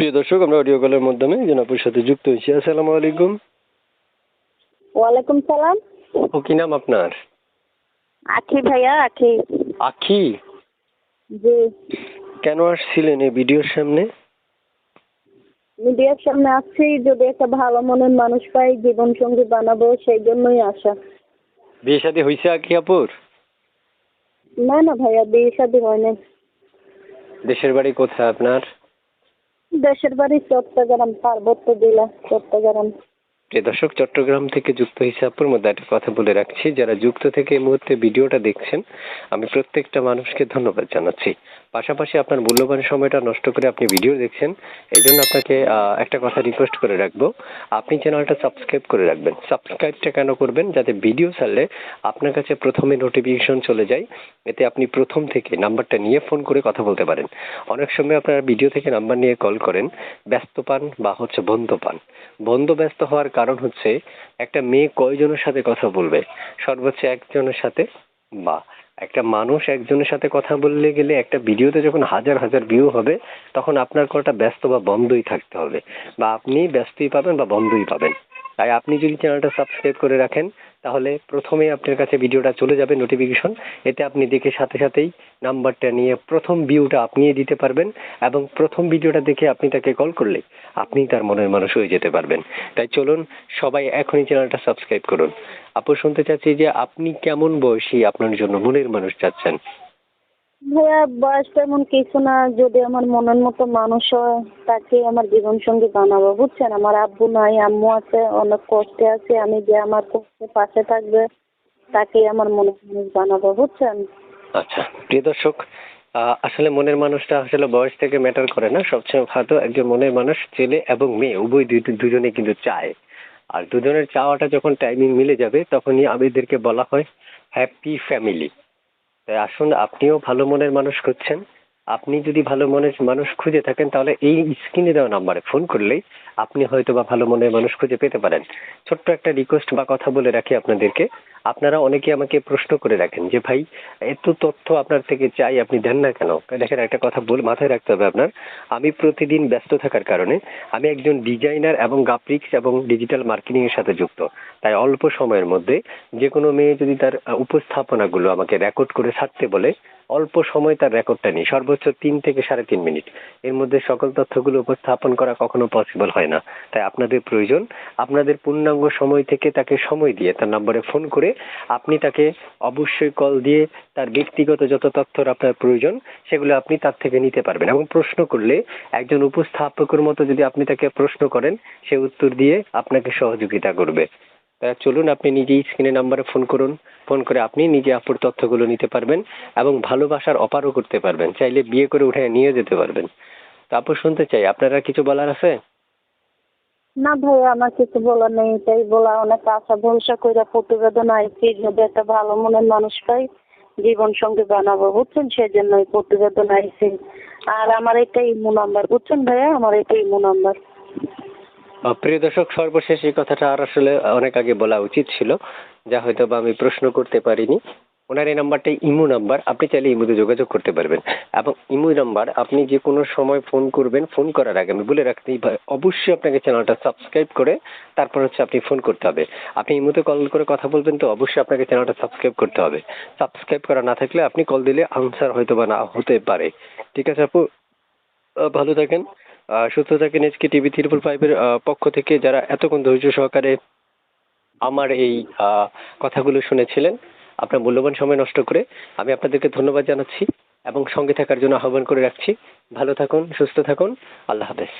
প্রিয় দর্শক, আমরা অডিও কলের মাধ্যমে জনাপুর সাথে যুক্ত হয়েছি। আসসালামু আলাইকুম। ওয়ালাইকুম সালাম। ও, কি নাম আপনার? আখি ভাইয়া, আখি। আখি? জি। কেন আসছিলেন এই ভিডিওর সামনে? মিডিয়ার সামনে আসছি, যদি একটা ভালো মনের মানুষ পাই জীবন সঙ্গী বানাবো, সেই জন্যই আসা। বিয়ে শাদী হয়েছে আখি আপুর? না না ভাইয়া, বিয়ে শাদী হয় না। দেশের বাড়ি কোথায় আপনার? দেশের বাড়ি চট্টগ্রাম, পার্বত্য জেলা চট্টগ্রাম। প্রিয় দর্শক, চট্টগ্রাম থেকে যুক্ত হয়েছে আপুর মধ্যে একটা কথা বলে রাখছি, যারা যুক্ত থেকে এই মুহূর্তে ভিডিওটা দেখছেন, আমি প্রত্যেকটা মানুষকে ধন্যবাদ জানাচ্ছি। পাশাপাশি আপনার মূল্যবান সময়টা নষ্ট করে আপনি ভিডিও দেখছেন, এই জন্য আপনাকে একটা কথা রিকোয়েস্ট করে রাখবো, আপনি চ্যানেলটা সাবস্ক্রাইব করে রাখবেন। সাবস্ক্রাইবটা কেন করবেন? যাতে ভিডিও ছাড়লে আপনার কাছে প্রথমে নোটিফিকেশন চলে যায়, এতে আপনি প্রথম থেকে নাম্বারটা নিয়ে ফোন করে কথা বলতে পারেন। অনেক সময় আপনারা ভিডিও থেকে নাম্বার নিয়ে কল করেন, ব্যস্ত পান বা বন্ধ পান। বন্ধ ব্যস্ত হওয়ার কারণ হচ্ছে, একটা মেয়ে কয়জনের সাথে কথা বলবে? সর্বোচ্চ একজনের সাথে। বা একটা মানুষ একজনের সাথে কথা বললে গেলে একটা ভিডিওতে যখন হাজার হাজার ভিউ হবে, তখন আপনার কলটা ব্যস্ত বা বন্ধই থাকতে হবে, বা আপনি ব্যস্তই পাবেন বা বন্ধই পাবেন। তাই আপনি যদি চ্যানেলটা সাবস্ক্রাইব করে রাখেন, তাহলে প্রথমেই আপনার কাছে ভিডিওটা চলে যাবে নোটিফিকেশন, এতে আপনি দেখে সাথে সাথেই নাম্বারটা নিয়ে প্রথম ভিউটা আপনিই দিতে পারবেন, এবং প্রথম ভিডিওটা দেখে আপনি তাকে কল করলে আপনি তার মনের মানুষ হয়ে যেতে পারবেন। তাই চলুন সবাই এখনই চ্যানেলটা সাবস্ক্রাইব করুন। আপু, শুনতে চাচ্ছি যে আপনি কেমন বয়সী আপনার জন্য মনের মানুষ চাচ্ছেন? ভাইয়া বয়সটা এমন কিছু না, যদি আমার মনের মতো মানুষ হয় তাকে আমার জীবন সঙ্গী বানাবো। বুঝছেন, আমার আব্বু নাই, আম্মু আছে, অনেক কষ্টে আছে, আমি যে আমার পাশে থাকবে তাকে আমার মনের মানুষ বানাবো। বুঝছেন? আচ্ছা প্রিয় দর্শক, আসলে মনের মানুষটা আসলে বয়স থেকে ম্যাটার করে না। সবচেয়ে ভালো একজন মনের মানুষ ছেলে এবং মেয়ে উভয় দুজনে কিন্তু চায়। আর দুজনের চাওয়াটা যখন টাইমিং মিলে যাবে, তখনই আমাদেরকে বলা হয় হ্যাপি ফ্যামিলি। তাই আসুন, আপনিও ভালো মনের মানুষ খুঁজছেন। আপনি যদি ভালো মনের মানুষ খুঁজে থাকেন, তাহলে এই স্ক্রিনে দেওয়া নাম্বারে ফোন করলেই আপনি হয়তো বা ভালো মনের মানুষ খুঁজে পেতে পারেন। ছোট্ট একটা রিকোয়েস্ট বা কথা বলে রাখি আপনাদেরকে, আপনারা অনেকে আমাকে প্রশ্ন করে রাখেন যে ভাই, এত তথ্য আপনার থেকে চাই, আপনি দেন না কেন? দেখেন, একটা কথা বলে মাথায় রাখতে হবে আপনার, আমি প্রতিদিন ব্যস্ত থাকার কারণে আমি একজন ডিজাইনার এবং গ্রাফিক্স এবং ডিজিটাল মার্কেটিং এর সাথে যুক্ত। তাই অল্প সময়ের মধ্যে যে কোনো মেয়ে যদি তার উপস্থাপনাগুলো আমাকে রেকর্ড করে ছাড়তে বলে, অল্প সময় তার রেকর্ডটা নিই, সর্বোচ্চ 3 থেকে 3.5 মিনিট। এর মধ্যে সকল তথ্যগুলো উপস্থাপন করা কখনো পসিবল হয় না। তাই আপনাদের প্রয়োজন, আপনাদের পূর্ণাঙ্গ সময় থেকে তাকে সময় দিয়ে তার নম্বরে ফোন করে আপনি তাকে অবশ্যই কল দিয়ে তার ব্যক্তিগত যত তথ্যর আপনার প্রয়োজন, সেগুলো আপনি তার থেকে নিতে পারবেন। এবং প্রশ্ন করলে একজন উপস্থাপকের মতো যদি আপনি তাকে প্রশ্ন করেন, সে উত্তর দিয়ে আপনাকে সহযোগিতা করবে। চলুন, আপনি নিজেই স্ক্রিনে নাম্বারে ফোন করুন। ফোন করে আপনি নিজে আপুর তথ্যগুলো নিতে পারবেন এবং ভালোবাসার অপারও করতে পারবেন। চাইলে বিয়ে করে উঠে নিয়ে যেতে পারবেন। তারপর শুনতে চাই, আপনারা কিছু বলার আছে? না ভাইয়া, আমার কিছু বলার নেই। তাই বলা, অনেক আশা ভরসা করে প্রতিবেদন আইছি, যদি একটা ভালো মনের মানুষ পাই জীবন সঙ্গী বানাবো। বুঝছেন, সেজন্য এই প্রতিবেদন আইছি। আর আমার এটাই ইমো নাম্বার। বুঝছেন ভাইয়া, আমার এটাই ইমো নাম্বার। প্রিয় দর্শক, সর্বশেষ এই কথাটা আর আসলে অনেক আগে বলা উচিত ছিল, যা হয়তো বা আমি প্রশ্ন করতে পারিনি। ওনার এই নাম্বারটা ইমো নাম্বার, আপনি চাইলে ইমোতে যোগাযোগ করতে পারবেন। এবং ইমো নাম্বার, আপনি যে কোনো সময় ফোন করবেন, ফোন করার আগে আমি বলে রাখতেই অবশ্যই আপনাকে চ্যানেলটা সাবস্ক্রাইব করে তারপর আপনি ফোন করতে হবে। আপনি ইমোতে কল করে কথা বলবেন, তো অবশ্যই আপনাকে চ্যানেলটা সাবস্ক্রাইব করতে হবে। সাবস্ক্রাইব করা না থাকলে আপনি কল দিলে আনসার হয়তো বা না হতে পারে। ঠিক আছে আপু, ভালো থাকেন, সুস্থ থাকেন। এসকে টিভি 355-এর পক্ষ থেকে যারা এতক্ষণ ধৈর্য সহকারে আমার এই কথাগুলো শুনেছিলেন, আপনার মূল্যবান সময় নষ্ট করে, আমি আপনাদেরকে ধন্যবাদ জানাচ্ছি এবং সঙ্গে থাকার জন্য আহ্বান করে রাখছি। ভালো থাকুন, সুস্থ থাকুন। আল্লাহ হাফেজ।